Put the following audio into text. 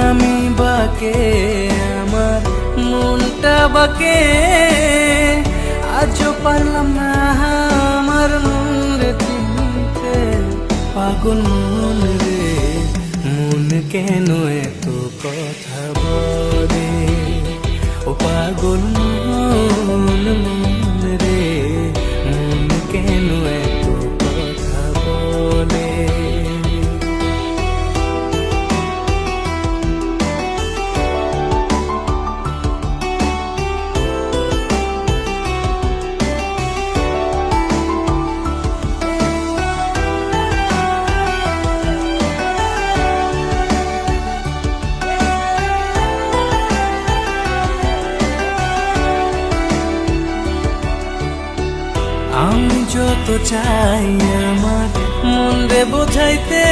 আমি বাকে আমার মনটা বাকে, আজও পারলাম না আমার মন চিনতে। পাগল মন রে, মন কেন এত কথা বলে? ও পাগল মন, মন রে, মন কেন এত কথা বলে? আমি যত চাই আমার মন রে বোঝাইতে,